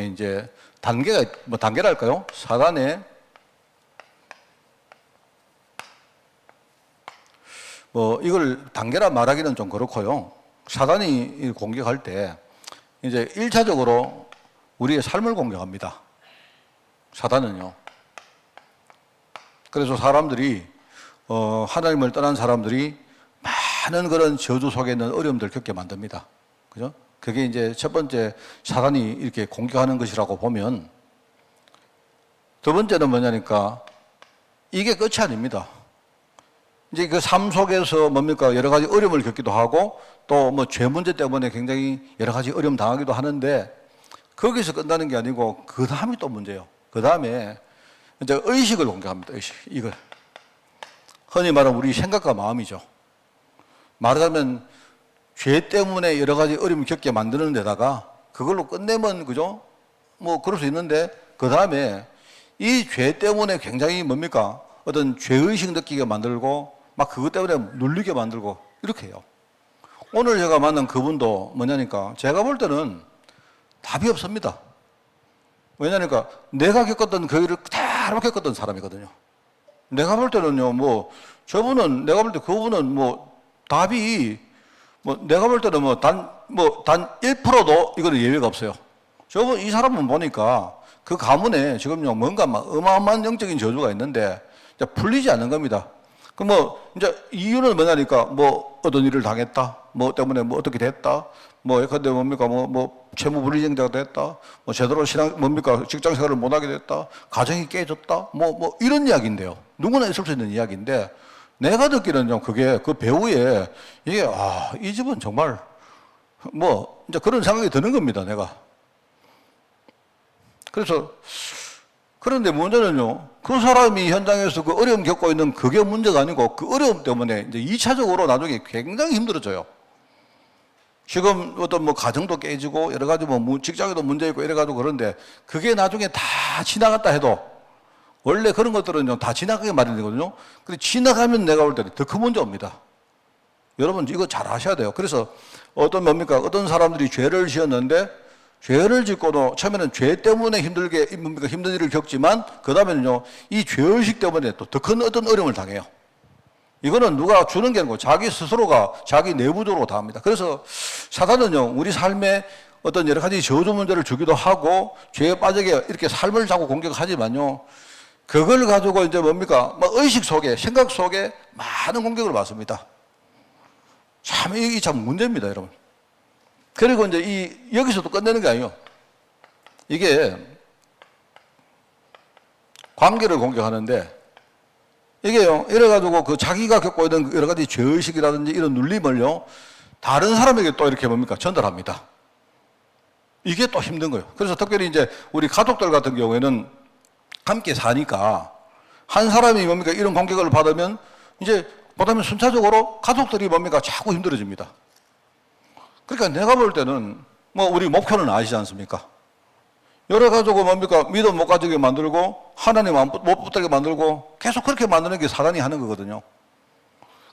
이제 단계가 뭐 단계랄까요? 사단에 뭐 이걸 단계라 말하기는 좀 그렇고요. 사단이 공격할 때 이제 1차적으로 우리의 삶을 공격합니다. 사단은요. 그래서 사람들이 하나님을 떠난 사람들이 많은 그런 저주 속에 있는 어려움들을 겪게 만듭니다. 그죠? 그게 이제 첫 번째 사단이 이렇게 공격하는 것이라고 보면, 두 번째는 뭐냐니까 이게 끝이 아닙니다. 이제 그 삶 속에서 뭡니까 여러 가지 어려움을 겪기도 하고 또 뭐 죄 문제 때문에 굉장히 여러 가지 어려움 당하기도 하는데, 거기서 끝나는 게 아니고 그 다음이 또 문제예요. 그 다음에 이제 의식을 공격합니다. 의식. 이걸 흔히 말하는 우리 생각과 마음이죠. 말하자면 죄 때문에 여러 가지 어려움을 겪게 만드는 데다가 그걸로 끝내면, 그죠? 뭐 그럴 수 있는데, 그 다음에 이 죄 때문에 굉장히 뭡니까 어떤 죄의식 느끼게 만들고 막 그것 때문에 눌리게 만들고 이렇게 해요. 오늘 제가 만난 그분도 뭐냐니까 제가 볼 때는 답이 없습니다. 왜냐니까 내가 겪었던 그 일을 그대로 겪었던 사람이거든요. 내가 볼 때는요, 뭐 저분은, 내가 볼 때 그분은 뭐 답이 뭐 내가 볼 때는 단 1%도 이거는 예외가 없어요. 저분, 이 사람은 보니까 그 가문에 지금요 뭔가 막 어마어마한 영적인 저주가 있는데 이제 풀리지 않는 겁니다. 그 뭐 이제 이유는 뭐냐니까 뭐 어떤 일을 당했다, 뭐 때문에 뭐 어떻게 됐다, 뭐 근데 뭡니까 뭐 채무 불이행자가 됐다, 뭐 제대로 뭡니까 직장 생활을 못하게 됐다, 가정이 깨졌다, 뭐 이런 이야기인데요. 누구나 있을 수 있는 이야기인데, 내가 듣기는 그게 그 배우에 이게 이 집은 정말 뭐 이제 그런 생각이 드는 겁니다. 내가. 그래서 그런데 문제는요, 그 사람이 현장에서 그 어려움 겪고 있는 그게 문제가 아니고 그 어려움 때문에 이제 2차적으로 나중에 굉장히 힘들어져요. 지금 어떤 뭐 가정도 깨지고 여러 가지 뭐 직장에도 문제 있고 이래가지고 그런데 그게 나중에 다 지나갔다 해도, 원래 그런 것들은요 다 지나가게 마련이거든요. 근데 지나가면 내가 볼 때는 더 큰 문제 옵니다. 여러분 이거 잘 아셔야 돼요. 그래서 어떤 사람들이 죄를 지었는데, 죄를 짓고도 처음에는 죄 때문에 힘든 일을 겪지만 그 다음에는요 이 죄의식 때문에 또 더 큰 어떤 어려움을 당해요. 이거는 누가 주는 게 아니고 자기 스스로가 자기 내부적으로 다 합니다. 그래서 사단은요 우리 삶에 어떤 여러 가지 저주 문제를 주기도 하고 죄에 빠지게 이렇게 삶을 자꾸 공격하지만요, 그걸 가지고 이제 의식 속에, 생각 속에 많은 공격을 받습니다. 참 이게 참 문제입니다, 여러분. 그리고 이제 여기서도 끝내는 게 아니에요. 이게 관계를 공격하는데, 이게요, 이래가지고 그 자기가 겪고 있는 여러 가지 죄의식이라든지 이런 눌림을요, 다른 사람에게 또 이렇게 전달합니다. 이게 또 힘든 거예요. 그래서 특별히 이제 우리 가족들 같은 경우에는 함께 사니까 한 사람이 이런 공격을 받으면 이제 보다면 순차적으로 가족들이 자꾸 힘들어집니다. 그러니까 내가 볼 때는 우리 목표는 아시지 않습니까? 여러 가지고 믿음 못 가지게 만들고 하나님 못 붙들게 만들고 계속 그렇게 만드는 게 사단이 하는 거거든요.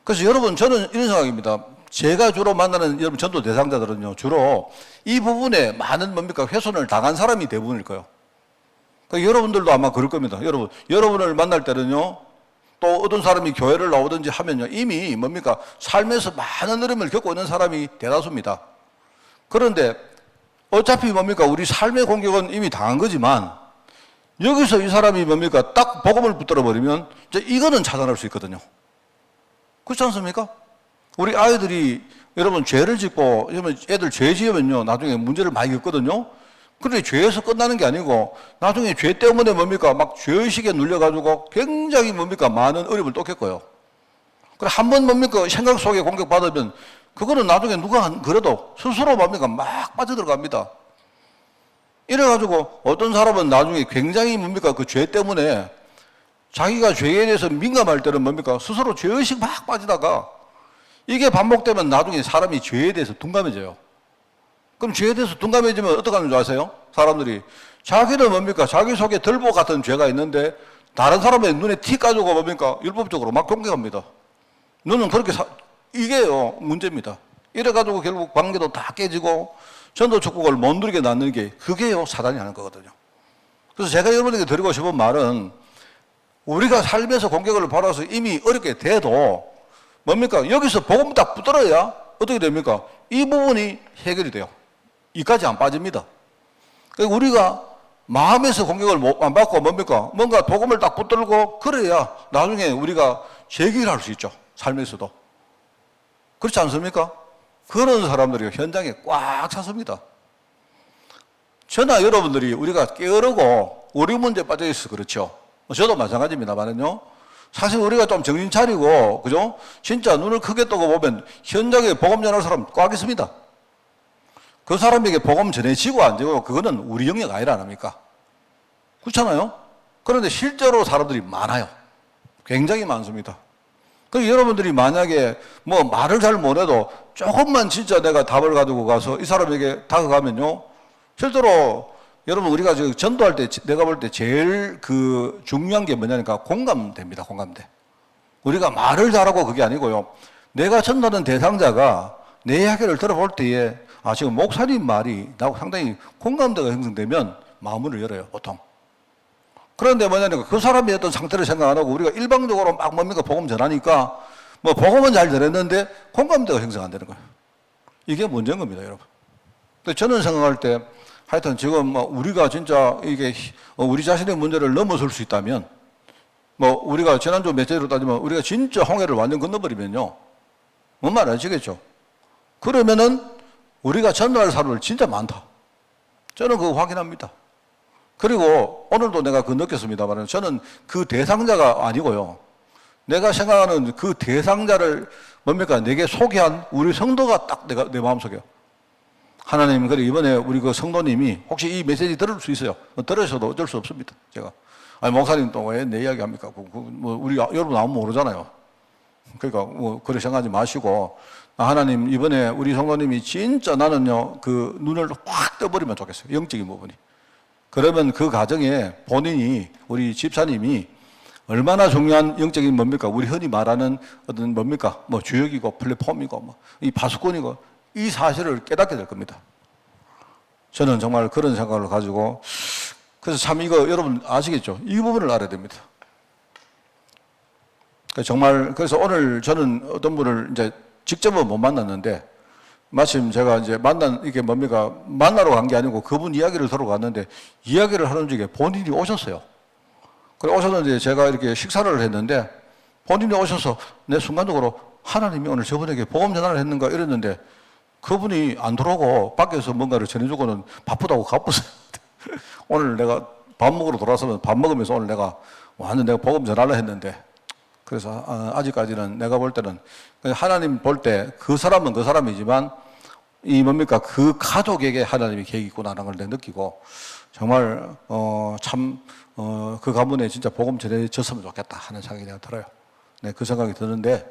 그래서 여러분, 저는 이런 생각입니다. 제가 주로 만나는 여러분 전도 대상자들은요 주로 이 부분에 많은 훼손을 당한 사람이 대부분일 거예요. 그러니까 여러분들도 아마 그럴 겁니다. 여러분을 만날 때는요, 또 어떤 사람이 교회를 나오든지 하면요 이미 삶에서 많은 어려움을 겪고 있는 사람이 대다수입니다. 그런데 어차피 우리 삶의 공격은 이미 당한 거지만, 여기서 이 사람이 딱 복음을 붙들어 버리면 이제 이거는 차단할 수 있거든요. 그렇지 않습니까? 우리 아이들이 여러분 죄를 짓고, 애들 죄 지으면요 나중에 문제를 많이 겪거든요. 그런데 죄에서 끝나는 게 아니고 나중에 죄 때문에 죄의식에 눌려가지고 굉장히 많은 어려움을 또 겪어요. 그래 한번 생각 속에 공격받으면 그거는 나중에 누가 그래도 스스로 막 빠져들어갑니다. 이래가지고 어떤 사람은 나중에 굉장히 그 죄 때문에 자기가 죄에 대해서 민감할 때는 스스로 죄의식 막 빠지다가 이게 반복되면 나중에 사람이 죄에 대해서 둔감해져요. 그럼 죄에 대해서 둔감해지면 어떻게 하는 줄 아세요? 사람들이 자기는 자기 속에 들보 같은 죄가 있는데 다른 사람의 눈에 티 까지고 율법적으로 막 공격합니다. 너는 그렇게 이게요 문제입니다. 이래가지고 결국 관계도 다 깨지고 전도 축복을 못 누리게 놔두는 게 그게요 사단이 하는 거거든요. 그래서 제가 여러분에게 드리고 싶은 말은 우리가 살면서 공격을 받아서 이미 어렵게 돼도 뭡니까? 여기서 복음 딱 붙들어야 어떻게 됩니까? 이 부분이 해결이 돼요. 이까지 안 빠집니다. 그러니까 우리가 마음에서 공격을 안 받고 뭡니까? 뭔가 복음을 딱 붙들고 그래야 나중에 우리가 제기를 할 수 있죠. 삶에서도. 그렇지 않습니까? 그런 사람들이 현장에 꽉 찼습니다. 저나 여러분들이 우리가 게으르고 우리 문제에 빠져 있어 그렇죠. 저도 마찬가지입니다만은요. 사실 우리가 좀 정신 차리고, 그죠? 진짜 눈을 크게 뜨고 보면 현장에 복음 전할 사람 꽉 있습니다. 그 사람에게 복음 전해지고 안 되고 그거는 우리 영역 아니라 아닙니까? 그렇잖아요? 그런데 실제로 사람들이 많아요. 굉장히 많습니다. 그래서 여러분들이 만약에 뭐 말을 잘 못해도 조금만 진짜 내가 답을 가지고 가서 이 사람에게 다가가면요. 실제로 여러분 우리가 전도할 때 내가 볼 때 제일 그 중요한 게 뭐냐니까 공감대입니다. 공감대. 우리가 말을 잘하고 그게 아니고요. 내가 전도하는 대상자가 내 이야기를 들어볼 때에 지금 목사님 말이 나하고 상당히 공감대가 형성되면 마음을 열어요. 보통. 그런데 뭐냐니까 그 사람이 어떤 상태를 생각 안 하고 우리가 일방적으로 막 뭡니까 복음 전하니까 뭐 복음은 잘 전했는데 공감대가 형성 안 되는 거예요. 이게 문제인 겁니다, 여러분. 근데 저는 생각할 때 하여튼 지금 뭐 우리가 진짜 이게 우리 자신의 문제를 넘어설 수 있다면 뭐 우리가 지난주 메시지로 따지면 우리가 진짜 홍해를 완전 건너버리면요. 뭔 말 아시겠죠? 그러면은 우리가 전도할 사람들 진짜 많다. 저는 그거 확인합니다. 그리고 오늘도 내가 그거 느꼈습니다만 저는 그 대상자가 아니고요. 내가 생각하는 그 대상자를 뭡니까? 내게 소개한 우리 성도가 딱 내 마음속에요. 하나님, 그래, 이번에 우리 그 성도님이 혹시 이 메시지 들을 수 있어요? 들으셔도 어쩔 수 없습니다. 제가. 목사님 또 왜 내 이야기 합니까? 뭐, 우리 여러분 아무 모르잖아요. 그러니까, 뭐, 그렇게 생각하지 마시고, 하나님, 이번에 우리 성도님이 진짜 나는요, 그 눈을 확 떠버리면 좋겠어요. 영적인 부분이. 그러면 그 가정에 본인이, 우리 집사님이 얼마나 중요한 영적인 뭡니까? 우리 흔히 말하는 어떤 뭡니까? 뭐 주역이고 플랫폼이고 뭐 이 파수꾼이고 이 사실을 깨닫게 될 겁니다. 저는 정말 그런 생각을 가지고 그래서 참 이거 여러분 아시겠죠? 이 부분을 알아야 됩니다. 정말 그래서 오늘 저는 어떤 분을 이제 직접은 못 만났는데 마침 제가 이제 이게 뭡니까? 만나러 간 게 아니고 그분 이야기를 들어 갔는데 이야기를 하는 중에 본인이 오셨어요. 그래 오셨는데 제가 이렇게 식사를 했는데 본인이 오셔서 내 순간적으로 하나님이 오늘 저분에게 복음 전화를 했는가 이랬는데 그분이 안 들어오고 밖에서 뭔가를 전해주고는 바쁘다고 가쁘세요. 오늘 내가 밥 먹으러 돌아서면 밥 먹으면서 오늘 내가 완전 내가 복음 전하려 했는데 그래서 아직까지는 내가 볼 때는 하나님 볼 때 그 사람은 그 사람이지만 이 뭡니까 그 가족에게 하나님이 계획이 있구나라는 걸 내가 느끼고 정말 참 그 가문에 진짜 복음 전해졌으면 좋겠다 하는 생각이 내가 들어요. 네, 그 생각이 드는데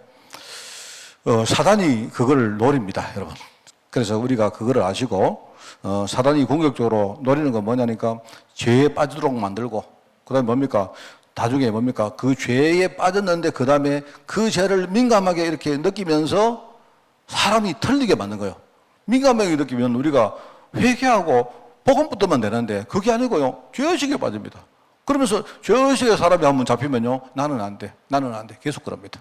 사단이 그걸 노립니다, 여러분. 그래서 우리가 그거를 아시고 사단이 공격적으로 노리는 건 뭐냐니까 죄에 빠지도록 만들고 그다음에 뭡니까 나중에 뭡니까 그 죄에 빠졌는데 그 다음에 그 죄를 민감하게 이렇게 느끼면서 사람이 틀리게 만든 거예요. 민감하게 느끼면 우리가 회개하고 복음 붙으면 되는데 그게 아니고요 죄의식에 빠집니다. 그러면서 죄의식에 사람이 한번 잡히면요 나는 안 돼, 나는 안 돼 계속 그럽니다.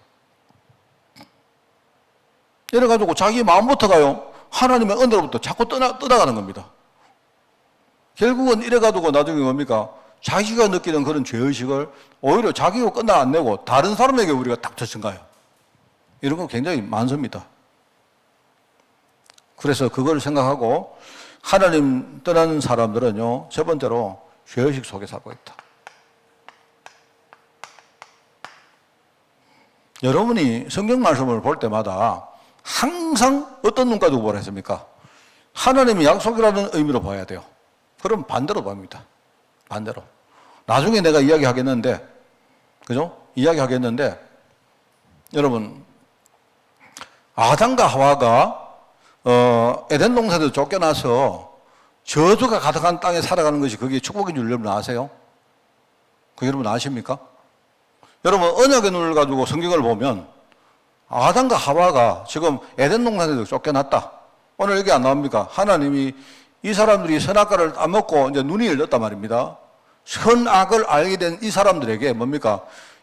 이래가지고 자기 마음부터가요 하나님의 은혜로부터 자꾸 떠나가는 겁니다. 결국은 이래가지고 나중에 뭡니까 자기가 느끼는 그런 죄의식을 오히려 자기가 끝나 안 내고 다른 사람에게 우리가 딱 젖힌가요. 이런 건 굉장히 많습니다. 그래서 그걸 생각하고 하나님 떠나는 사람들은요 첫 번째로 죄의식 속에 살고 있다. 여러분이 성경 말씀을 볼 때마다 항상 어떤 눈 가지고 보라 했습니까? 하나님의 약속이라는 의미로 봐야 돼요. 그럼 반대로 봅니다. 반대로. 나중에 내가 이야기하겠는데, 그죠? 이야기하겠는데, 여러분, 아담과 하와가, 에덴 동산에서 쫓겨나서 저주가 가득한 땅에 살아가는 것이 그게 축복인 줄 여러분 아세요? 그 여러분 아십니까? 여러분, 언약의 눈을 가지고 성경을 보면, 아담과 하와가 지금 에덴 동산에서 쫓겨났다. 오늘 여기 안 나옵니까? 하나님이 이 사람들이 선악과를 따먹고 이제 눈이 열렸단 말입니다. 선악을 알게 된 이 사람들에게 뭡니까?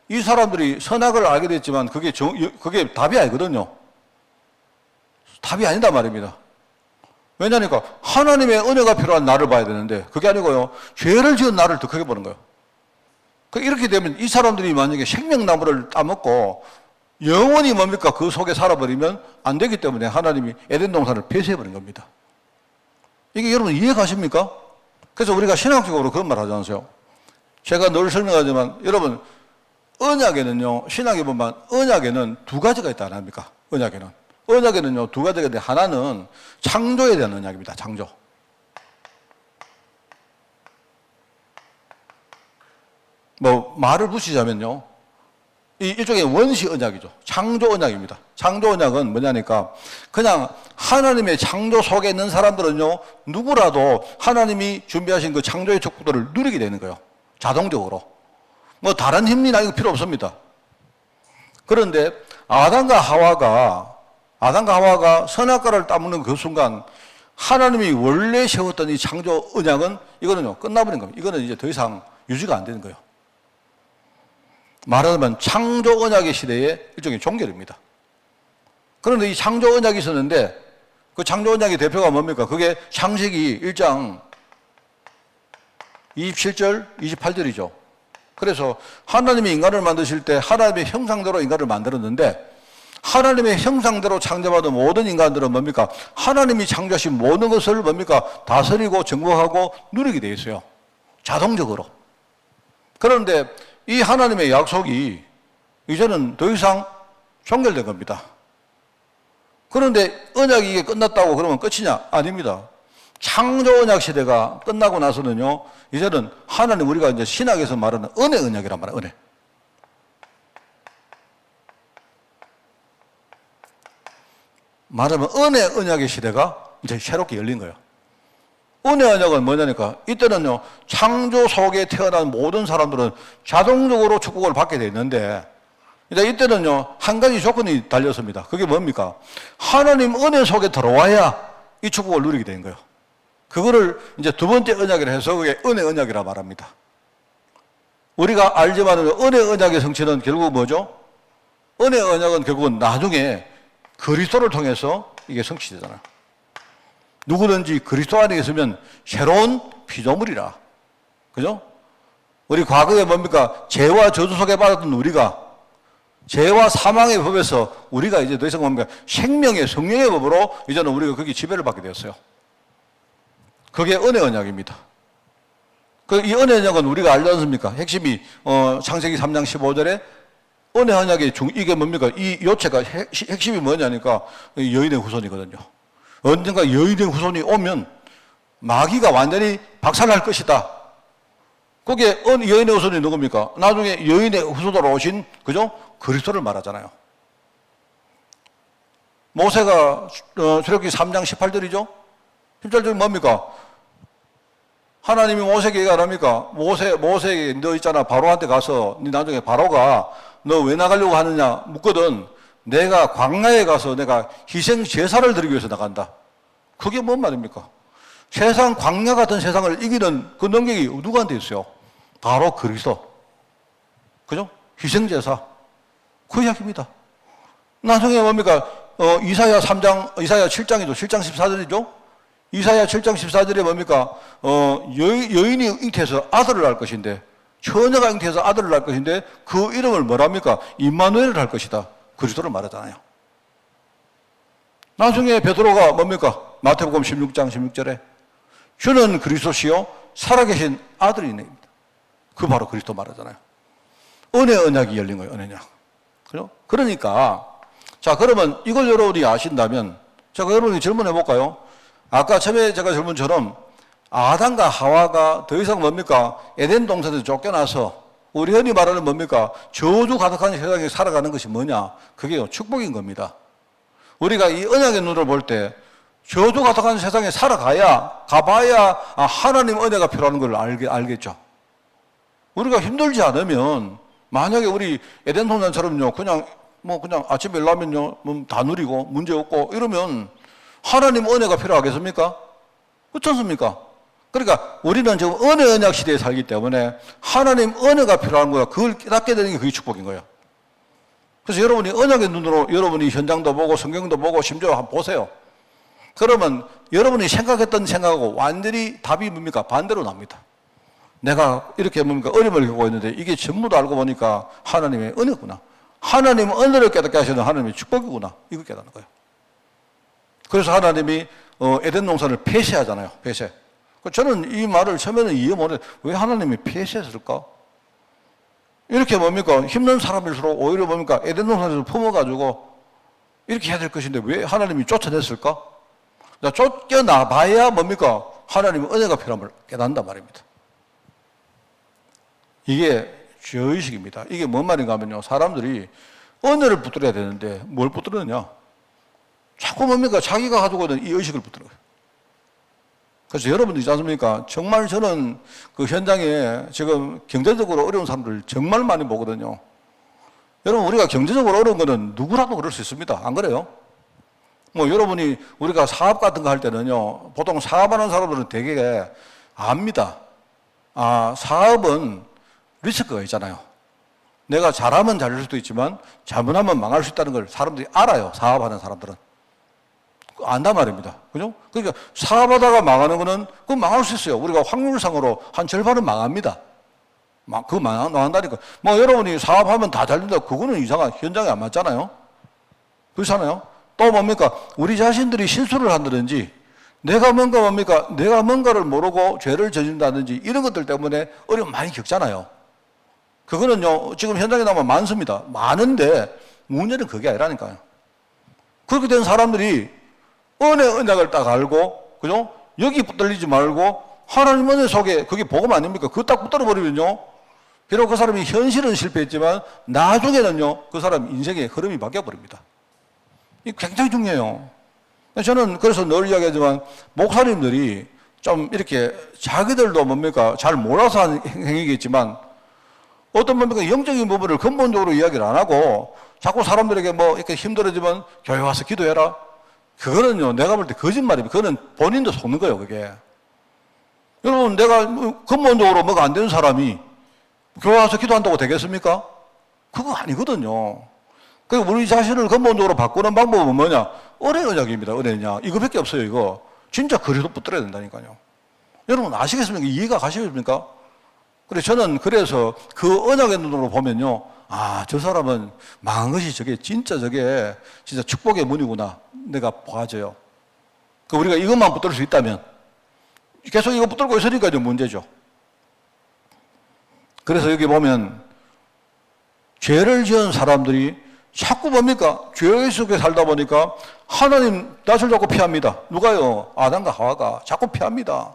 이 사람들이 선악을 알게 됐지만 그게 답이 아니거든요. 답이 아니다 말입니다. 왜냐니까 하나님의 은혜가 필요한 나를 봐야 되는데 그게 아니고요. 죄를 지은 나를 더 크게 보는 거예요. 이렇게 되면 이 사람들이 만약에 생명나무를 따먹고 영원히 뭡니까? 그 속에 살아버리면 안 되기 때문에 하나님이 에덴 동산을 폐쇄해버린 겁니다. 이게 여러분 이해가십니까? 그래서 우리가 신학적으로 그런 말 하지 않으세요? 제가 늘 설명하지만 여러분 언약에는요, 신학에 보면 언약에는 두 가지가 있다 안 합니까? 언약에는요 두 가지가 있는데 하나는 창조에 대한 언약입니다. 창조. 뭐 말을 붙이자면요, 일종의 원시 언약이죠. 창조 언약입니다. 창조 언약은 뭐냐니까 그냥 하나님의 창조 속에 있는 사람들은요 누구라도 하나님이 준비하신 그 창조의 축복들을 누리게 되는 거예요. 자동적으로. 뭐 다른 힘이나 이거 필요 없습니다. 그런데 아담과 하와가 선악과를 따먹는 그 순간 하나님이 원래 세웠던 이 창조 언약은 이거는요 끝나버린 겁니다. 이거는 이제 더 이상 유지가 안 되는 거예요. 말하자면 창조 언약의 시대의 일종의 종결입니다. 그런데 이 창조 언약이 있었는데 그 창조 언약의 대표가 뭡니까? 그게 창세기 1장 27절, 28절이죠. 그래서 하나님이 인간을 만드실 때 하나님의 형상대로 인간을 만들었는데 하나님의 형상대로 창조받은 모든 인간들은 뭡니까? 하나님이 창조하신 모든 것을 뭡니까? 다스리고 정복하고 누리게 되어 있어요. 자동적으로. 그런데 이 하나님의 약속이 이제는 더 이상 종결된 겁니다. 그런데 언약이 이게 끝났다고 그러면 끝이냐? 아닙니다. 창조 언약 시대가 끝나고 나서는요, 이제는 하나님 우리가 이제 신학에서 말하는 은혜 언약이란 말이에요. 은혜. 말하면 은혜 언약의 시대가 이제 새롭게 열린 거예요. 은혜 언약은 뭐냐니까 이때는요 창조 속에 태어난 모든 사람들은 자동적으로 축복을 받게 돼 있는데 이제 이때는요 한 가지 조건이 달렸습니다. 그게 뭡니까? 하나님 은혜 속에 들어와야 이 축복을 누리게 되는 거예요. 그거를 이제 두 번째 언약이라 해서 그게 은혜 언약이라 말합니다. 우리가 알지만 은혜 언약의 성취는 결국 뭐죠? 은혜 언약은 결국은 나중에 그리스도를 통해서 이게 성취되잖아요. 누구든지 그리스도 안에 있으면 새로운 피조물이라. 그죠? 우리 과거에 뭡니까? 죄와 저주 속에 받았던 우리가 죄와 사망의 법에서 우리가 이제 더 이상 뭡니까? 생명의 성령의 법으로 이제는 우리가 거기 지배를 받게 되었어요. 그게 은혜 언약입니다. 이 은혜 언약은 우리가 알지 않습니까? 핵심이 창세기 3장 15절에 은혜 언약의 이게 뭡니까? 이 요체가 핵심이 뭐냐니까 여인의 후손이거든요. 언젠가 여인의 후손이 오면 마귀가 완전히 박살날 것이다. 그게 여인의 후손이 누굽니까? 나중에 여인의 후손으로 오신 그죠? 그리스도를 말하잖아요. 모세가 출애굽기 3장 18절이죠? 18절이 뭡니까? 하나님이 모세에게 얘기하랍니까? 모세에게 너 있잖아 바로한테 가서 네 나중에 바로가 너 왜 나가려고 하느냐 묻거든. 내가 광야에 가서 내가 희생 제사를 드리기 위해서 나간다. 그게 뭔 말입니까? 세상 광야 같은 세상을 이기는 그 능력이 누구한테 있어요? 바로 그리스도. 그죠? 희생 제사. 그 이야기입니다. 나중에 뭡니까? 이사야 7장이죠. 7장 14절이죠. 이사야 7장 14절에 뭡니까? 여인이 잉태해서 아들을 낳을 것인데 처녀가 잉태해서 아들을 낳을 것인데 그 이름을 뭐랍니까? 임마누엘을 할 것이다. 그리스도를 말하잖아요. 나중에 베드로가 뭡니까? 마태복음 16장 16절에 주는 그리스도시요 살아계신 아들이네입니다. 그 바로 그리스도 말하잖아요. 은혜 언약이 열린 거예요. 은혜 언약. 그죠? 그러니까 자 그러면 이걸 여러분이 아신다면 제가 여러분이 질문해 볼까요? 아까 처음에 제가 질문처럼 아담과 하와가 더 이상 뭡니까? 에덴 동산에서 쫓겨나서 우리 흔히 말하는 뭡니까? 저주 가득한 세상에 살아가는 것이 뭐냐? 그게 축복인 겁니다. 우리가 이 언약의 눈으로 볼 때 저주 가득한 세상에 가봐야 하나님 은혜가 필요한 걸 알겠죠. 우리가 힘들지 않으면 만약에 우리 에덴 동산처럼요, 그냥 아침에 일어나면요, 다 누리고 문제 없고 이러면 하나님 은혜가 필요하겠습니까? 그렇지 않습니까? 그러니까 우리는 지금 은혜 언약 시대에 살기 때문에 하나님 은혜가 필요한 거야. 그걸 깨닫게 되는 게 그게 축복인 거예요. 그래서 여러분이 언약의 눈으로 여러분이 현장도 보고 성경도 보고 심지어 한번 보세요. 그러면 여러분이 생각했던 생각하고 완전히 답이 뭡니까? 반대로 납니다. 내가 이렇게 뭡니까? 어려움을 겪고 있는데 이게 전부 다 알고 보니까 하나님의 은혜구나. 하나님은 은혜를 깨닫게 하시는 하나님의 축복이구나. 이걸 깨닫는 거예요. 그래서 하나님이 에덴 동산을 폐쇄하잖아요. 폐쇄. 저는 이 말을 처음에는 이해 못해. 왜 하나님이 폐쇄했을까? 이렇게 뭡니까? 힘든 사람일수록 오히려 뭡니까? 에덴 동산에서 품어가지고 이렇게 해야 될 것인데 왜 하나님이 쫓아냈을까? 쫓겨나봐야 뭡니까? 하나님의 은혜가 필요함을 깨닫는단 말입니다. 이게 죄의식입니다. 이게 뭔 말인가 하면요. 사람들이 은혜를 붙들어야 되는데 뭘 붙들느냐? 자꾸 뭡니까? 자기가 가지고 있는 이 의식을 붙들어요. 그래서 여러분들 있지 않습니까? 정말 저는 그 현장에 지금 경제적으로 어려운 사람들 정말 많이 보거든요. 여러분, 우리가 경제적으로 어려운 거는 누구라도 그럴 수 있습니다. 안 그래요? 여러분이 우리가 사업 같은 거 할 때는요, 보통 사업하는 사람들은 되게 압니다. 사업은 리스크가 있잖아요. 내가 잘하면 잘할 수도 있지만 잘못하면 망할 수 있다는 걸 사람들이 알아요. 사업하는 사람들은. 안단 말입니다. 그죠? 그러니까 사업하다가 망하는 거는 그건 망할 수 있어요. 우리가 확률상으로 한 절반은 망합니다. 그거 망한다니까. 여러분이 사업하면 다 잘 된다. 그거는 이상한 현장에 안 맞잖아요. 그렇잖아요. 또 뭡니까? 우리 자신들이 실수를 한다든지 내가 뭔가를 모르고 죄를 저진다든지 이런 것들 때문에 어려움 많이 겪잖아요. 그거는요, 지금 현장에 나오면 많습니다. 많은데 문제는 그게 아니라니까요. 그렇게 된 사람들이 은혜 언약을 딱 알고, 그죠? 여기 붙들리지 말고, 하나님 은혜 속에, 그게 복음 아닙니까? 그거 딱 붙들어버리면요, 비록 그 사람이 현실은 실패했지만, 나중에는요, 그 사람 인생의 흐름이 바뀌어버립니다. 이게 굉장히 중요해요. 저는 그래서 늘 이야기하지만, 목사님들이 좀 이렇게 자기들도 잘 몰라서 하는 행위겠지만, 어떤 영적인 부분을 근본적으로 이야기를 안 하고, 자꾸 사람들에게 이렇게 힘들어지면, 교회 와서 기도해라. 그거는요, 내가 볼 때 거짓말입니다. 그거는 본인도 속는 거예요, 그게. 여러분, 내가 근본적으로 뭐가 안 되는 사람이 교회 와서 기도한다고 되겠습니까? 그거 아니거든요. 그러니까 우리 자신을 근본적으로 바꾸는 방법은 뭐냐? 은혜 언약입니다, 은혜 언약. 이거밖에 없어요, 이거. 진짜 그래도 붙들어야 된다니까요. 여러분, 아시겠습니까? 이해가 가시겠습니까? 저는 그래서 그 언약의 눈으로 보면요, 저 사람은 망한 것이 저게 진짜 축복의 문이구나. 내가 봐져요. 우리가 이것만 붙들 수 있다면, 계속 이거 붙들고 있으니까 이제 문제죠. 그래서 여기 보면, 죄를 지은 사람들이 자꾸 죄의 속에 살다 보니까 하나님 낯을 자꾸 피합니다. 누가요? 아담과 하와가 자꾸 피합니다.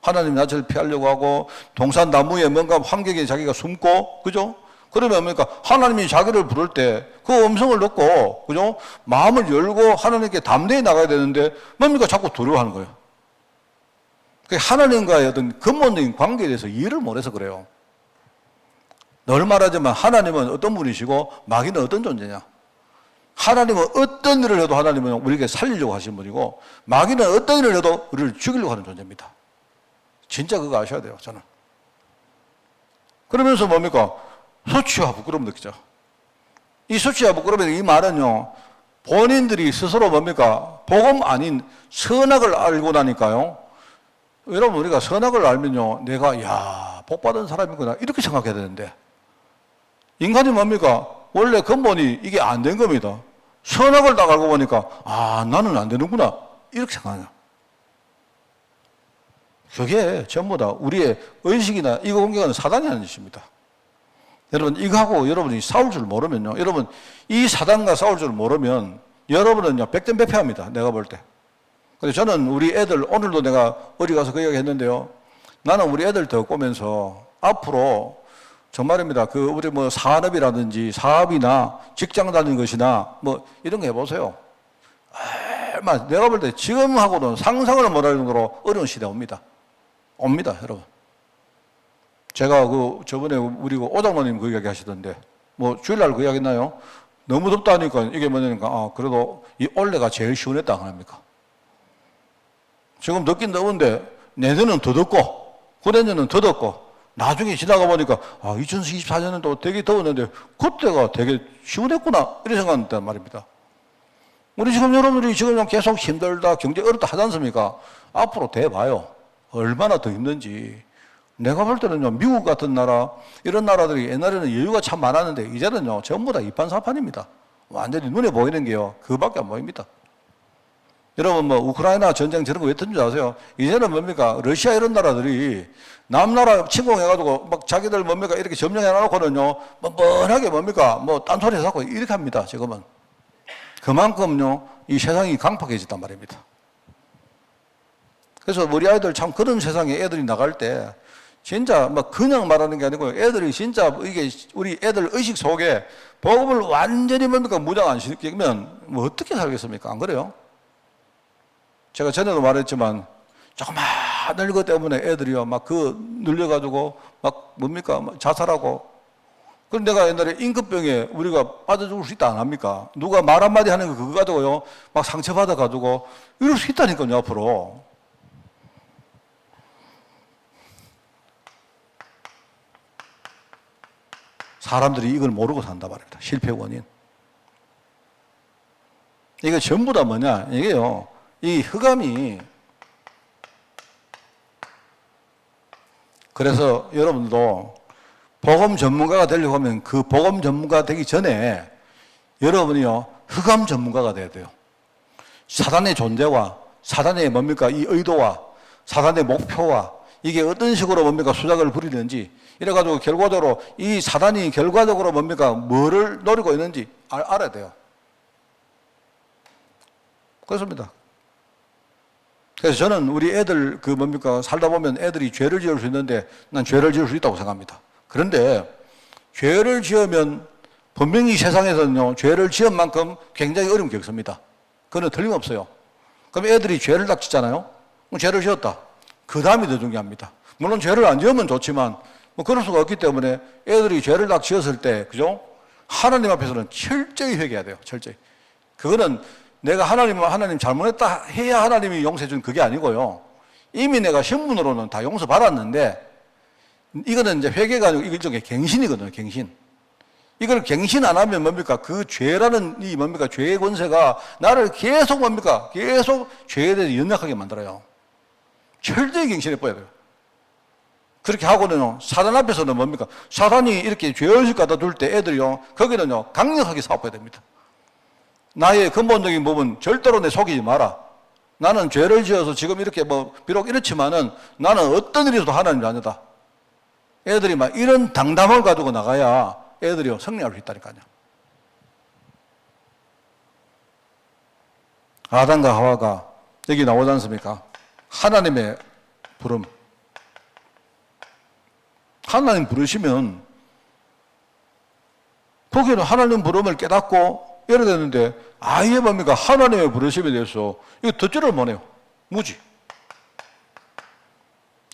하나님 낯을 피하려고 하고, 동산 나무에 뭔가 환경에 자기가 숨고, 그죠? 그러면 하나님이 자기를 부를 때 그 음성을 듣고, 그죠? 마음을 열고 하나님께 담대히 나가야 되는데, 자꾸 두려워하는 거예요. 하나님과의 어떤 근본적인 관계에 대해서 이해를 못해서 그래요. 늘 말하지만 하나님은 어떤 분이시고 마귀는 어떤 존재냐? 하나님은 어떤 일을 해도 하나님은 우리에게 살리려고 하시는 분이고, 마귀는 어떤 일을 해도 우리를 죽이려고 하는 존재입니다. 진짜 그거 아셔야 돼요, 저는. 그러면서 수치와 부끄러움 느끼죠. 이 수치와 부끄러움, 이 말은요, 본인들이 스스로 복음 아닌 선악을 알고 나니까요. 여러분, 우리가 선악을 알면요, 내가, 복받은 사람이구나, 이렇게 생각해야 되는데, 인간이 원래 근본이 이게 안 된 겁니다. 선악을 딱 알고 보니까, 나는 안 되는구나, 이렇게 생각해요. 그게 전부 다 우리의 의식이나 이거 공격하는 사단이 하는 짓입니다. 여러분, 이거하고 여러분이 싸울 줄 모르면요, 여러분, 이 사단과 싸울 줄 모르면 여러분은요, 백전백패합니다. 내가 볼 때. 그래서 저는 우리 애들, 오늘도 내가 어디 가서 그 이야기 했는데요, 나는 우리 애들 더 꼬면서 앞으로 정말입니다. 우리 산업이라든지 사업이나 직장 다니는 것이나 이런 거 해보세요. 내가 볼 때 지금하고는 상상을 못할 정도로 어려운 시대 옵니다, 여러분. 제가 저번에 우리 오장로님 그 이야기 하시던데, 주일날 그 이야기 했나요? 너무 덥다니까 이게 뭐냐니까, 그래도 이 올해가 제일 시원했다, 안 합니까? 지금 덥긴 더운데 내년은 더 덥고 후내년은 더 덥고 나중에 지나가 보니까 2024년은 또 되게 더웠는데 그때가 되게 시원했구나 이렇게 생각한단 말입니다. 우리 지금 여러분들이 지금 계속 힘들다 경제 어렵다 하지 않습니까? 앞으로 대봐요. 얼마나 더 힘든지. 내가 볼 때는요, 미국 같은 나라, 이런 나라들이 옛날에는 여유가 참 많았는데, 이제는요, 전부 다 이판사판입니다. 완전히 눈에 보이는 게요, 그밖에 안 보입니다. 여러분, 뭐, 우크라이나 전쟁 저런 거 왜 던지 아세요? 이제는 뭡니까? 러시아 이런 나라들이 남나라 침공해가지고 막 자기들 뭡니까? 이렇게 점령해 놔놓고는요, 뻔뻔하게 뭡니까? 뭐, 딴소리 해서 이렇게 합니다, 지금은. 그만큼요, 이 세상이 강팍해졌단 말입니다. 그래서 우리 아이들 참 그런 세상에 애들이 나갈 때, 진짜 막 그냥 말하는 게 아니고 애들이 진짜 이게 우리 애들 의식 속에 복음을 완전히 뭡니까 무장 안 시키면 뭐 어떻게 살겠습니까? 안 그래요? 제가 전에도 말했지만 조그마한 것 때문에 애들이요 막 눌려가지고 막 뭡니까 막 자살하고. 그럼 내가 옛날에 임급병에 우리가 빠져 죽을 수 있다 안 합니까? 누가 말 한마디 하는 거 그거 가지고요 막 상처받아 가지고 이럴 수 있다니까요 앞으로. 사람들이 이걸 모르고 산다 말입니다. 실패 원인. 이게 전부 다 뭐냐? 이게요. 이 흑암이 그래서 여러분도 복음 전문가가 되려고 하면 그 복음 전문가 되기 전에 여러분이요. 흑암 전문가가 돼야 돼요. 사단의 존재와 사단의 뭡니까? 이 의도와 사단의 목표와 이게 어떤 식으로 뭡니까? 수작을 부리는지 이래가지고 결과적으로 이 사단이 결과적으로 뭡니까? 뭐를 노리고 있는지 알아야 돼요. 그렇습니다. 그래서 저는 우리 애들 뭡니까? 살다 보면 애들이 죄를 지을 수 있는데 난 죄를 지을 수 있다고 생각합니다. 그런데 죄를 지으면 분명히 세상에서는요, 죄를 지은 만큼 굉장히 어려운 게 없습니다. 그건 틀림없어요. 그럼 애들이 죄를 딱 짓잖아요? 죄를 지었다. 그 다음이 더 중요합니다. 물론 죄를 안 지으면 좋지만 뭐 그럴 수가 없기 때문에 애들이 죄를 딱 지었을 때, 그죠? 하나님 앞에서는 철저히 회개해야 돼요. 철저히. 그거는 내가 하나님 잘못했다 해야 하나님이 용서해 준 그게 아니고요. 이미 내가 신분으로는 다 용서받았는데 이거는 이제 회개가 아니고 일종의 갱신이거든요. 갱신. 이걸 갱신 안 하면 뭡니까? 그 죄라는 이 뭡니까? 죄의 권세가 나를 계속 뭡니까? 계속 죄에 대해서 연약하게 만들어요. 철저히 갱신해 버려야 돼요. 그렇게 하고는요, 사단 앞에서는 뭡니까? 사단이 이렇게 죄의식 갖다 둘 때 애들이요, 거기는요, 강력하게 싸워야 됩니다. 나의 근본적인 부분, 절대로 내 속이지 마라. 나는 죄를 지어서 지금 이렇게 비록 이렇지만은 나는 어떤 일에서도 하나님 자녀다. 애들이 막 이런 당담을 가지고 나가야 애들이 승리할 수 있다니까요. 아담과 하와가 여기 나오지 않습니까? 하나님의 부름. 하나님 부르시면 거기는 하나님 부름을 깨닫고 이래야 되는데 아예 뭡니까? 하나님의 부르심에 대해서 이거 듣지를 못해요. 무지.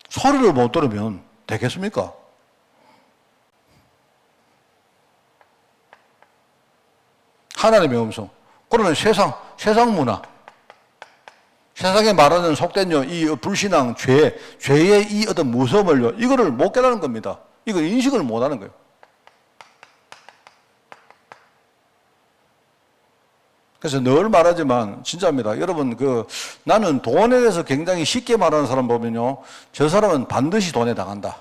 소리를 못 들으면 되겠습니까? 하나님의 음성. 그러면 세상 문화. 세상에 말하는 속된 이 불신앙, 죄의 이 어떤 무서움을요, 이거를 못 깨달은 겁니다. 이걸 인식을 못 하는 거예요. 그래서 늘 말하지만, 진짜입니다. 여러분, 나는 돈에 대해서 굉장히 쉽게 말하는 사람 보면요, 저 사람은 반드시 돈에 당한다.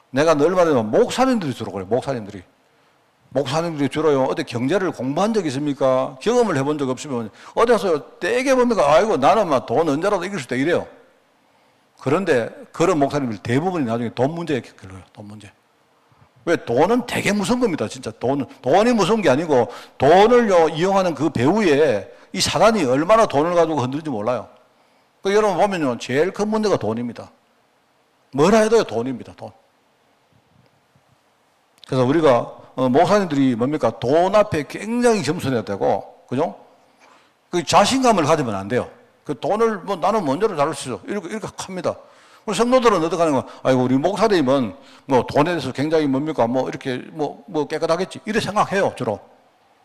내가 늘 말하지만, 목사님들이 주로 그래요, 목사님들이. 목사님들이 주로요, 어디 경제를 공부한 적 있습니까? 경험을 해본 적 없으면, 어디서 떼게 봅니까? 아이고, 나는 막 돈 언제라도 이길 수 있다, 이래요. 그런데 그런 목사님들 대부분이 나중에 돈 문제에 걸려요, 돈 문제. 왜? 돈은 되게 무서운 겁니다, 진짜. 돈이 무서운 게 아니고, 돈을 이용하는 그 배후에 이 사단이 얼마나 돈을 가지고 흔들지 몰라요. 여러분 보면요, 제일 큰 문제가 돈입니다. 뭐라 해도 돈입니다, 돈. 그래서 우리가 목사님들이 뭡니까? 돈 앞에 굉장히 겸손해야 되고, 그죠? 그 자신감을 가지면 안 돼요. 그 돈을 나는 먼저로 잘할 수 있어. 이렇게 합니다. 우리 성도들은 어떻게 하는 거야? 아이고, 우리 목사님은 돈에 대해서 굉장히 뭡니까? 이렇게 깨끗하겠지. 이렇게 생각해요, 주로.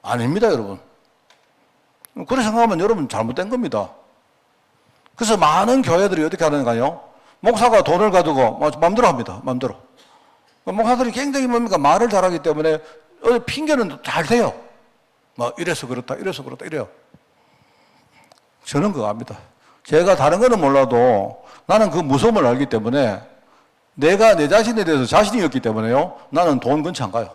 아닙니다, 여러분. 그렇게 생각하면 여러분 잘못된 겁니다. 그래서 많은 교회들이 어떻게 하는가요? 목사가 돈을 가지고 마음대로 합니다. 마음대로. 목사들이 굉장히 뭡니까? 말을 잘하기 때문에 핑계는 잘 돼요. 뭐 이래서 그렇다, 이래서 그렇다, 이래요. 저는 그거 압니다. 제가 다른 거는 몰라도 나는 그 무서움을 알기 때문에 내가 내 자신에 대해서 자신이 없기 때문에요. 나는 돈 근처 안 가요.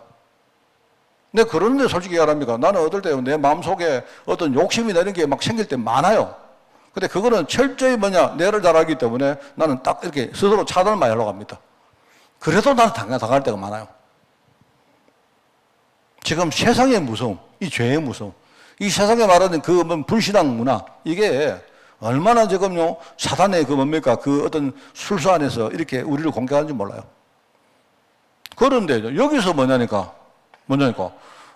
근데 그런데 솔직히 말합니까? 나는 어떨 때 내 마음속에 어떤 욕심이나 이런 게 막 생길 때 많아요. 근데 그거는 철저히 내를 잘 알기 때문에 나는 딱 이렇게 스스로 차단을 많이 하려고 합니다. 그래도 나는 당할 때가 많아요. 지금 세상의 무서움, 이 죄의 무서움, 이 세상에 말하는 그 불신앙 문화, 이게 얼마나 지금요, 사단의 그 어떤 술수 안에서 이렇게 우리를 공격하는지 몰라요. 그런데 여기서 뭐냐니까,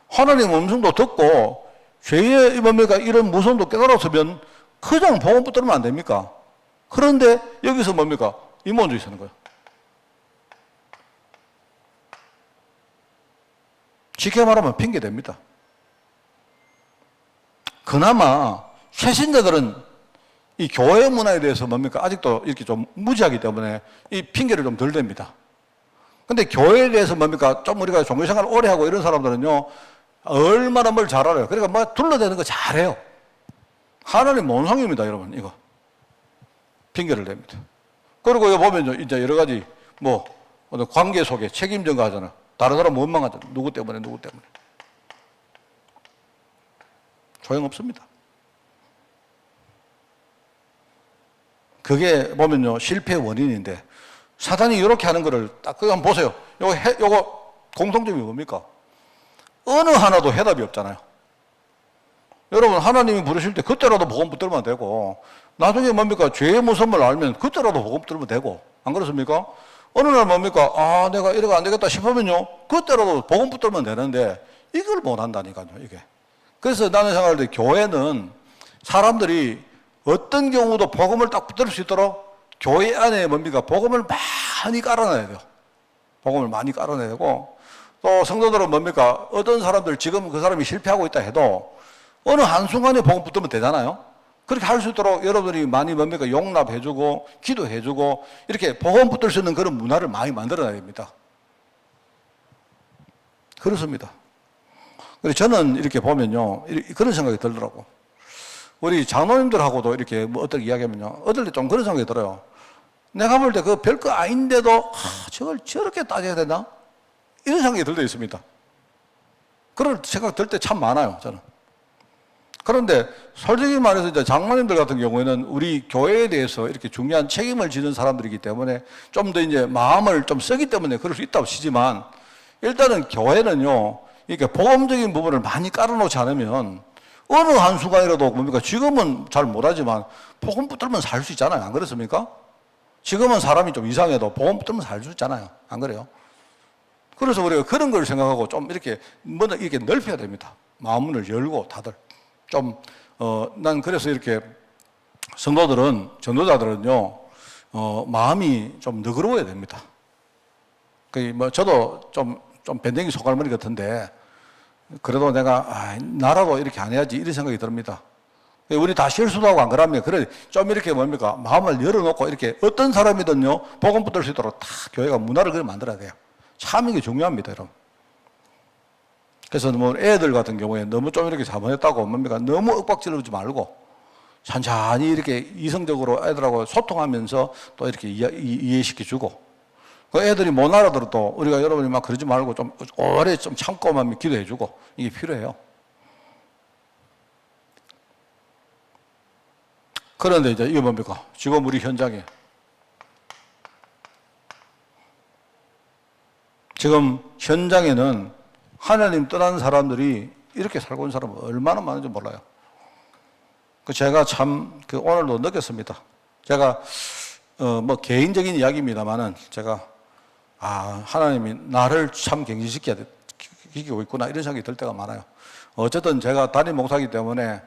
하나님 음성도 듣고 죄의 이런 무서움도 깨달았으면 그냥 복음 붙들면 안 됩니까? 그런데 여기서 이모주의 쓰는 거예요. 쉽게 말하면 핑계됩니다. 그나마 최신자들은 이 교회 문화에 대해서 아직도 이렇게 좀 무지하기 때문에 이 핑계를 좀 덜 댑니다. 근데 교회에 대해서 좀 우리가 종교생활 오래 하고 이런 사람들은요, 얼마나 뭘 잘 알아요. 그러니까 둘러대는 거 잘해요. 하나님 모성입니다, 여러분, 이거. 핑계를 댑니다. 그리고 여기 보면 이제 여러 가지 어떤 관계 속에 책임전가 하잖아요. 다른 사람 원망하잖아요. 누구 때문에. 소용없습니다. 그게 보면요, 실패의 원인인데, 사단이 이렇게 하는 거를 딱 그거 한번 보세요. 요거 공통점이 뭡니까? 어느 하나도 해답이 없잖아요. 여러분, 하나님이 부르실 때 그때라도 복음 붙들면 되고, 나중에 죄의 무서움을 알면 그때라도 복음 붙들면 되고, 안 그렇습니까? 어느 날 내가 이래가 안 되겠다 싶으면요, 그때라도 복음 붙들면 되는데, 이걸 못 한다니까요, 이게. 그래서 나는 생각할 때 교회는 사람들이 어떤 경우도 복음을 딱 붙들 수 있도록 교회 안에 복음을 많이 깔아놔야 돼요. 복음을 많이 깔아놔야 되고, 또 성도들은 어떤 사람들 지금 그 사람이 실패하고 있다 해도 어느 한순간에 복음 붙들면 되잖아요. 그렇게 할 수 있도록 여러분들이 많이 용납해주고 기도해주고 이렇게 복음 붙들 수 있는 그런 문화를 많이 만들어놔야 됩니다. 그렇습니다. 그래서 저는 이렇게 보면요, 그런 생각이 들더라고. 우리 장로님들하고도 이렇게 어떻게 이야기하면요, 어떨 때 좀 그런 생각이 들어요. 내가 볼 때 그 별거 아닌데도 저걸 저렇게 따져야 되나? 이런 생각이 들 때 있습니다. 그런 생각 들 때 참 많아요, 저는. 그런데 솔직히 말해서 이제 장로님들 같은 경우에는 우리 교회에 대해서 이렇게 중요한 책임을 지는 사람들이기 때문에 좀 더 이제 마음을 좀 쓰기 때문에 그럴 수 있다고 치지만, 일단은 교회는요, 이렇게 복음적인 부분을 많이 깔아놓지 않으면 어느 한순간이라도 지금은 잘 못하지만 복음 붙들면 살 수 있잖아요. 안 그렇습니까? 지금은 사람이 좀 이상해도 복음 붙들면 살 수 있잖아요. 안 그래요? 그래서 우리가 그런 걸 생각하고 좀 이렇게 이렇게 넓혀야 됩니다. 마음문을 열고 다들 난 그래서 이렇게 성도들은, 전도자들은요, 마음이 좀 너그러워야 됩니다. 저도 좀 밴댕이 소갈머리 같은데, 그래도 내가, 나라도 이렇게 안 해야지, 이런 생각이 듭니다. 우리 다 실수도 하고 안 그러면, 그래, 좀 이렇게 마음을 열어놓고, 이렇게 어떤 사람이든요, 복음 붙들 수 있도록 다 교회가 문화를 그렇게 만들어야 돼요. 참 이게 중요합니다, 여러분. 그래서 애들 같은 경우에 너무 좀 이렇게 잘못했다고 너무 윽박지르지 말고 천천히 이렇게 이성적으로 애들하고 소통하면서 또 이렇게 이해시켜주고, 그 애들이 못 알아들어도 우리가 여러분이 그러지 말고 좀 오래 좀 참고만 기도해주고, 이게 필요해요. 그런데 이제 이게 지금 우리 현장에 지금 현장에는 하나님 떠난 사람들이 이렇게 살고 있는 사람은 얼마나 많은지 몰라요. 제가 참 오늘도 느꼈습니다. 제가 개인적인 이야기입니다만은 제가 하나님이 나를 참 경직시키고 있구나, 이런 생각이 들 때가 많아요. 어쨌든 제가 담임 목사이기 때문에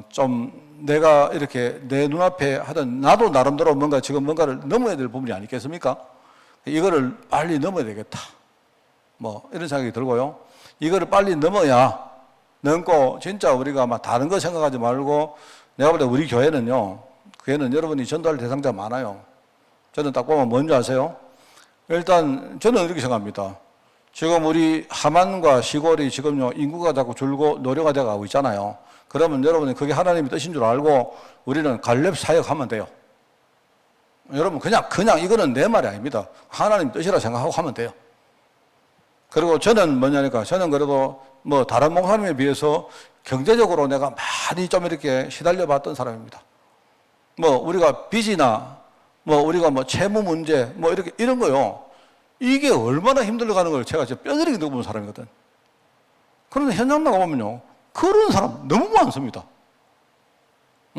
좀 내가 이렇게 내 눈앞에 하던, 나도 나름대로 뭔가를 넘어야 될 부분이 아니겠습니까? 이거를 빨리 넘어야 되겠다, 이런 생각이 들고요. 이거를 빨리 넘고 진짜 우리가 다른 거 생각하지 말고, 내가 볼 때 우리 교회는요, 그에는 여러분이 전도할 대상자 많아요. 저는 딱 보면 뭔지 아세요? 일단 저는 이렇게 생각합니다. 지금 우리 하만과 시골이 지금요 인구가 자꾸 줄고 노령화 되어 가고 있잖아요. 그러면 여러분이 그게 하나님의 뜻인 줄 알고 우리는 갈렙 사역하면 돼요. 여러분 그냥 이거는 내 말이 아닙니다. 하나님 뜻이라 생각하고 하면 돼요. 그리고 저는 뭐냐니까 저는 그래도 뭐 다른 목사님에 비해서 경제적으로 내가 많이 좀 이렇게 시달려 봤던 사람입니다. 뭐 우리가 빚이나 뭐 우리가 뭐 채무 문제 뭐 이렇게 이런 거요. 이게 얼마나 힘들어 가는 걸 제가 진짜 뼈저리게 느껴본 사람이거든. 그런데 현장 나가보면요. 그런 사람 너무 많습니다.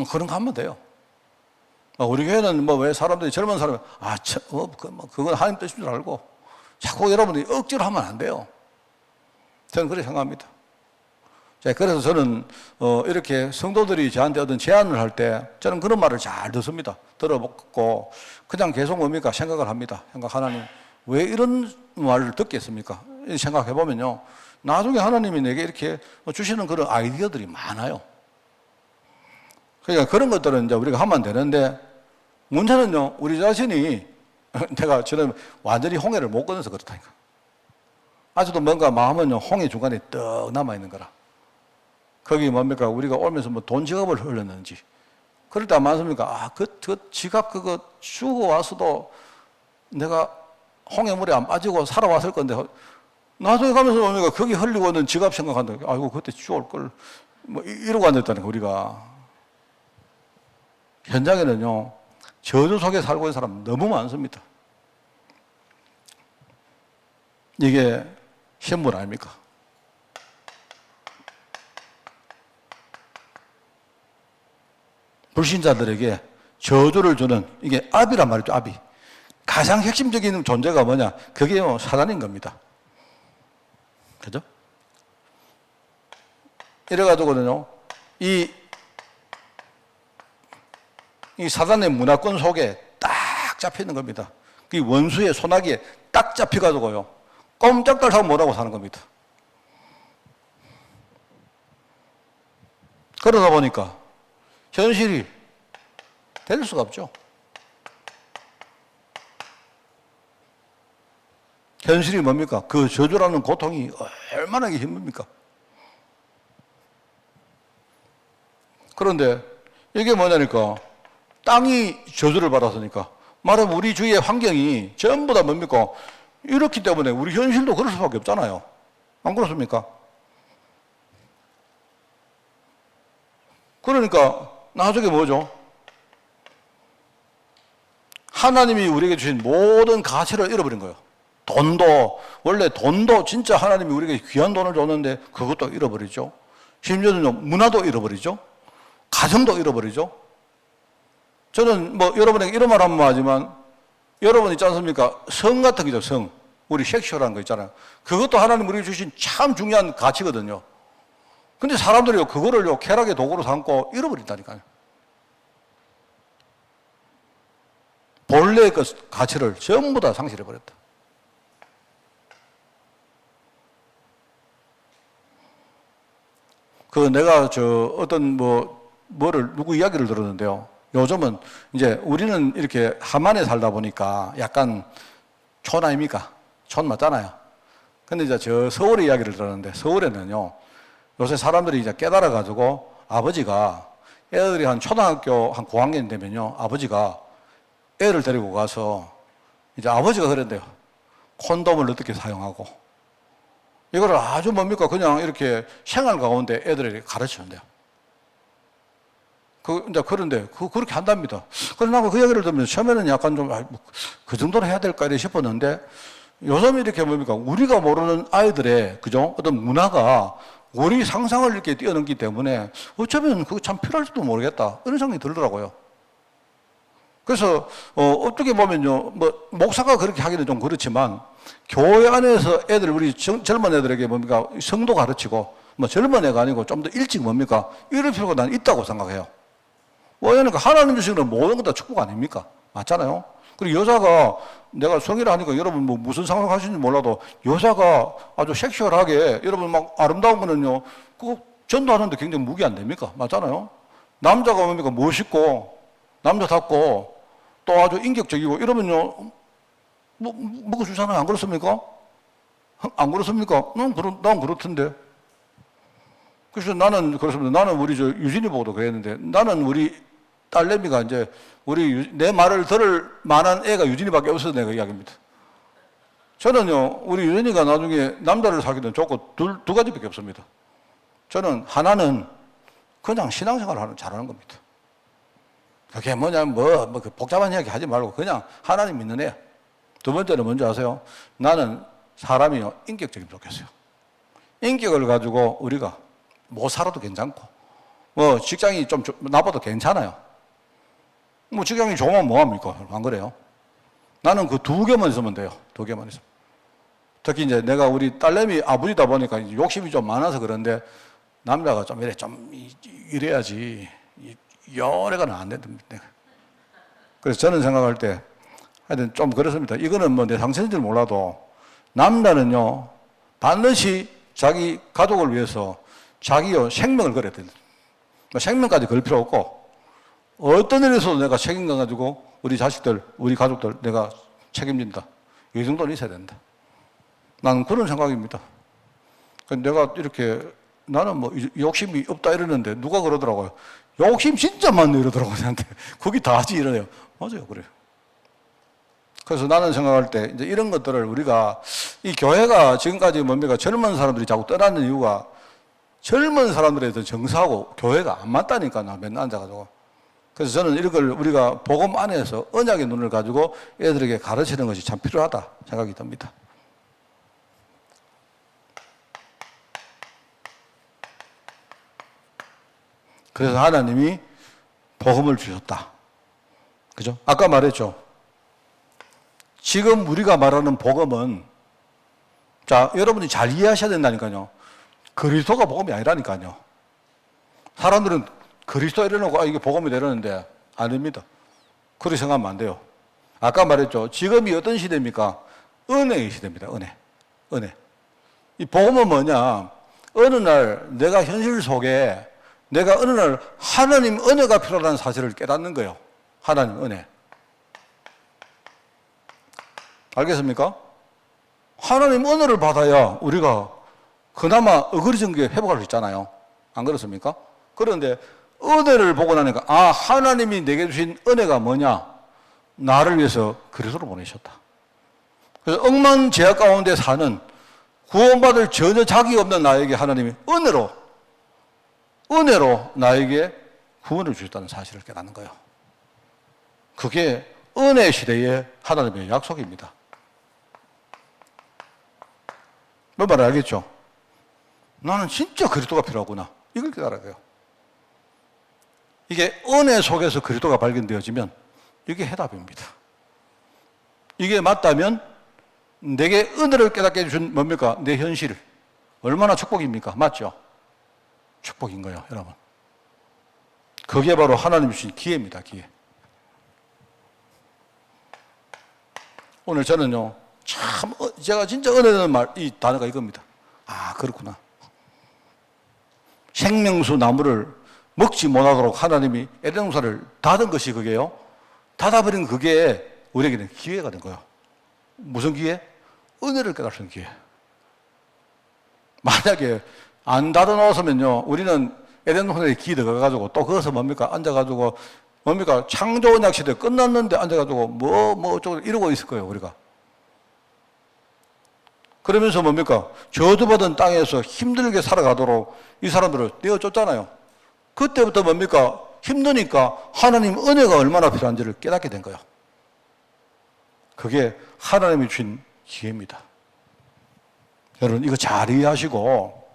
그런 거 하면 돼요. 우리 교회는 뭐 왜 사람들이 젊은 사람이 그건 하나님 뜻인 줄 알고 자꾸 여러분이 억지로 하면 안 돼요. 저는 그렇게 생각합니다. 자, 그래서 저는 이렇게 성도들이 저한테 어떤 제안을 할 때 저는 그런 말을 잘 듣습니다. 들어보고 그냥 계속 뭡니까 생각을 합니다. 하나님 왜 이런 말을 듣겠습니까? 생각해 보면요, 나중에 하나님이 내게 이렇게 주시는 그런 아이디어들이 많아요. 그러니까 그런 것들은 이제 우리가 하면 되는데 문제는요, 우리 자신이 저는 완전히 홍해를 못 건너서 그렇다니까. 아직도 뭔가 마음은요, 홍해 중간에 떡 남아있는 거라. 거기 뭡니까? 우리가 오면서 뭐 돈 지갑을 흘렸는지. 그럴 때 많습니까? 그 지갑 그거 주고 와서도 내가 홍해물에 안 빠지고 살아왔을 건데, 나중에 가면서 뭡니까? 거기 흘리고 있는 지갑 생각한다. 아이고, 그때 주올 걸. 뭐, 이러고 앉았다니까, 우리가. 현장에는요, 저주 속에 살고 있는 사람 너무 많습니다. 이게 신분 아닙니까? 불신자들에게 저주를 주는 이게 아비란 말이죠, 아비. 가장 핵심적인 존재가 뭐냐? 그게 사단인 겁니다. 그죠? 이래가지고는요, 이 사단의 문화권 속에 딱 잡히는 겁니다. 그 원수의 소나기에 딱 잡혀가지고요, 꼼짝달 하고 못하고 사는 겁니다. 그러다 보니까 현실이 될 수가 없죠. 현실이 뭡니까? 그 저주라는 고통이 얼마나 힘듭니까? 그런데 이게 뭐냐니까, 땅이 저주를 받았으니까, 말하면 우리 주위의 환경이 전부 다 뭡니까? 이렇기 때문에 우리 현실도 그럴 수밖에 없잖아요. 안 그렇습니까? 그러니까 나중에 뭐죠? 하나님이 우리에게 주신 모든 가치를 잃어버린 거예요. 원래 돈도 진짜 하나님이 우리에게 귀한 돈을 줬는데 그것도 잃어버리죠. 심지어는 문화도 잃어버리죠. 가정도 잃어버리죠. 저는 뭐 여러분에게 이런 말 한번 하지만, 여러분 있지 않습니까? 성 같은 거죠, 성. 우리 섹슈얼한 거 있잖아요. 그것도 하나님 우리에게 주신 참 중요한 가치거든요. 근데 사람들이 그거를 쾌락의 도구로 삼고 잃어버린다니까요. 본래의 그 가치를 전부 다 상실해버렸다. 내가 누구 이야기를 들었는데요. 요즘은 이제 우리는 이렇게 하만에 살다 보니까 약간 촌 아닙니까? 촌 맞잖아요. 근데 이제 저 서울의 이야기를 들었는데, 서울에는요, 요새 사람들이 이제 깨달아가지고 아버지가 애들이 한 초등학교 한 고학년 되면요, 아버지가 애를 데리고 가서 이제 아버지가 그랬대요. 콘돔을 어떻게 사용하고. 이거를 아주 뭡니까? 그냥 이렇게 생활 가운데 애들에게 가르치는데요. 그런데 그렇게 한답니다. 그래서 나도 그 얘기를 들으면 처음에는 약간 그 정도는 해야 될까 이래 싶었는데, 요즘 이렇게 뭡니까? 우리가 모르는 아이들의, 그죠? 어떤 문화가 우리 상상을 이렇게 뛰어넘기 때문에 어쩌면 그거 참 필요할지도 모르겠다. 이런 생각이 들더라고요. 그래서, 어떻게 보면요, 목사가 그렇게 하기는 좀 그렇지만, 교회 안에서 우리 젊은 애들에게 뭡니까? 성도 가르치고, 젊은 애가 아니고 좀 더 일찍 뭡니까? 이럴 필요가 난 있다고 생각해요. 왜냐하면 하나님 주신 건 모든 것 다 축복 아닙니까? 맞잖아요? 그리고 여자가, 내가 성이라 하니까 여러분 무슨 상상하시는지 몰라도, 여자가 아주 섹슈얼하게, 여러분 막 아름다운 거는요, 그거 전도하는데 굉장히 무기 안 됩니까? 맞잖아요? 남자가 뭡니까? 멋있고, 남자답고 또 아주 인격적이고 이러면요, 먹어 주잖아요. 안 그렇습니까? 안 그렇습니까? 난 그렇던데. 그래서 나는 그렇습니다. 나는 우리 유진이 보고도 그랬는데, 나는 우리 딸내미가 이제 내 말을 들을 만한 애가 유진이밖에 없어서 내가 이야기합니다. 저는요, 우리 유진이가 나중에 남자를 사귀는 조건 두 가지밖에 없습니다. 저는 하나는 그냥 신앙생활을 잘하는 겁니다. 그게 뭐냐면 그 복잡한 이야기 하지 말고 그냥 하나님 믿는 애야. 두 번째는 뭔지 아세요? 나는 사람이 인격적이면 좋겠어요. 인격을 가지고 우리가 못 살아도 괜찮고, 뭐 직장이 좀 나빠도 괜찮아요. 뭐 직장이 좋으면 뭐합니까? 안 그래요? 나는 그 두 개만 있으면 돼요. 두 개만 있으면. 특히 이제 내가 우리 딸내미 아버지다 보니까 이제 욕심이 좀 많아서 그런데 남자가 좀 이래야지. 열애가는 안 된답니다. 그래서 저는 생각할 때 하여튼 좀 그렇습니다. 이거는 뭐 내 상처인지 몰라도 남자는요, 반드시 자기 가족을 위해서 자기의 생명을 걸어야 된다. 생명까지 걸 필요 없고, 어떤 일에서도 내가 책임감 가지고 우리 자식들, 우리 가족들 내가 책임진다. 이 정도는 있어야 된다. 나는 그런 생각입니다. 내가 이렇게 나는 뭐 욕심이 없다 이러는데 누가 그러더라고요. 욕심 진짜 많네 이러더라고요. 저한테. 거기 다 하지 이러네요. 맞아요. 그래요. 그래서 나는 생각할 때 이제 이런 것들을 우리가 이 교회가 지금까지 뭡니까? 젊은 사람들이 자꾸 떠나는 이유가 젊은 사람들에 대해서 정서하고 교회가 안 맞다니까. 나 맨날 앉아가지고. 그래서 저는 이런 걸 우리가 복음 안에서 언약의 눈을 가지고 애들에게 가르치는 것이 참 필요하다 생각이 듭니다. 그래서 하나님이 복음을 주셨다. 그죠? 아까 말했죠. 지금 우리가 말하는 복음은, 자, 여러분이 잘 이해하셔야 된다니까요. 그리스도가 복음이 아니라니까요. 사람들은 그리스도 이래놓고, 이게 복음이 되려는데, 아닙니다. 그렇게 생각하면 안 돼요. 아까 말했죠. 지금이 어떤 시대입니까? 은혜의 시대입니다. 은혜. 이 복음은 뭐냐? 어느 날 내가 현실 속에 내가 어느 날 하나님 은혜가 필요하다는 사실을 깨닫는 거예요. 하나님 은혜. 알겠습니까? 하나님 은혜를 받아야 우리가 그나마 어그러진 게 회복할 수 있잖아요. 안 그렇습니까? 그런데 은혜를 보고 나니까 하나님이 내게 주신 은혜가 뭐냐? 나를 위해서 그리스도를 보내셨다. 그래서 억만 죄악 가운데 사는 구원받을 전혀 자격이 없는 나에게 하나님이 은혜로 나에게 구원을 주셨다는 사실을 깨닫는 거예요. 그게 은혜 시대의 하나님의 약속입니다. 뭐 말 알겠죠? 나는 진짜 그리스도가 필요하구나. 이걸 깨달아야 돼요. 이게 은혜 속에서 그리스도가 발견되어지면 이게 해답입니다. 이게 맞다면 내게 은혜를 깨닫게 해준 뭡니까? 내 현실. 얼마나 축복입니까? 맞죠? 축복인 거예요, 여러분. 그게 바로 하나님 주신 기회입니다, 기회. 오늘 저는요, 참, 제가 진짜 은혜되는 이 단어가 이겁니다. 그렇구나. 생명수 나무를 먹지 못하도록 하나님이 에덴 동산을 닫은 것이 그게요. 닫아버린 그게 우리에게는 기회가 된 거예요. 무슨 기회? 은혜를 깨달을 수 있는 기회. 만약에 안 닫아놓았으면요, 우리는 에덴 동산에 기 들어가가지고 또 거기서 앉아가지고 창조 언약 시대 끝났는데 앉아가지고 어쩌고 이러고 있을 거예요, 우리가. 그러면서 저주받은 땅에서 힘들게 살아가도록 이 사람들을 떼어줬잖아요. 그때부터 힘드니까 하나님 은혜가 얼마나 필요한지를 깨닫게 된 거예요. 그게 하나님이 주신 기회입니다. 여러분, 이거 잘 이해하시고,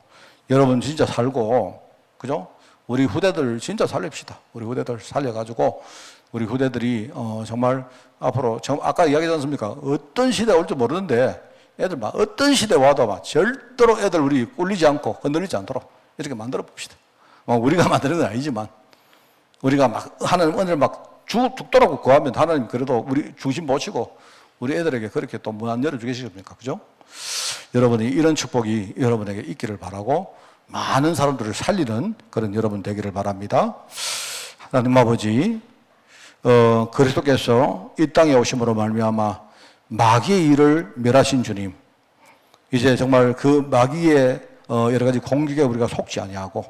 여러분 진짜 살고, 그죠? 우리 후대들 진짜 살립시다. 우리 후대들 살려가지고, 우리 후대들이, 정말 앞으로, 아까 이야기하지 않습니까? 어떤 시대 올지 모르는데, 애들 어떤 시대 와도 절대로 애들 우리 꿀리지 않고, 건드리지 않도록 이렇게 만들어 봅시다. 우리가 만드는 건 아니지만, 우리가 하나님 은혜를 죽도록 구하면 하나님 그래도 우리 중심 보시고, 우리 애들에게 그렇게 또 문 안 열어주겠습니까? 그죠? 여러분이 이런 축복이 여러분에게 있기를 바라고 많은 사람들을 살리는 그런 여러분 되기를 바랍니다. 하나님 아버지, 그리스도께서 이 땅에 오심으로 말미암아 마귀의 일을 멸하신 주님, 이제 정말 그 마귀의 여러 가지 공격에 우리가 속지 아니하고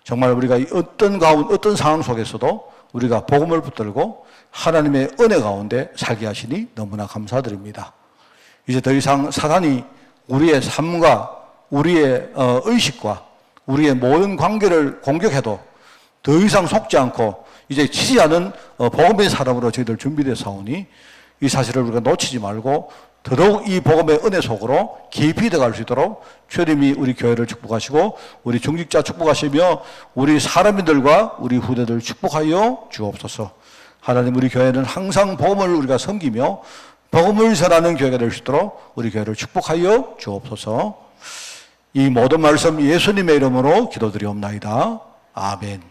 정말 우리가 어떤 상황 속에서도 우리가 복음을 붙들고 하나님의 은혜 가운데 살게 하시니 너무나 감사드립니다. 이제 더 이상 사단이 우리의 삶과 우리의 의식과 우리의 모든 관계를 공격해도 더 이상 속지 않고 이제 치지 않은 복음의 사람으로 저희들 준비되어 사오니 이 사실을 우리가 놓치지 말고 더더욱 이 복음의 은혜 속으로 깊이 들어갈 수 있도록 주님이 우리 교회를 축복하시고 우리 중직자 축복하시며 우리 사람들과 우리 후대들 축복하여 주옵소서. 하나님, 우리 교회는 항상 복음을 우리가 섬기며 복음을 전하는 교회가 될 수 있도록 우리 교회를 축복하여 주옵소서. 이 모든 말씀 예수님의 이름으로 기도드리옵나이다. 아멘.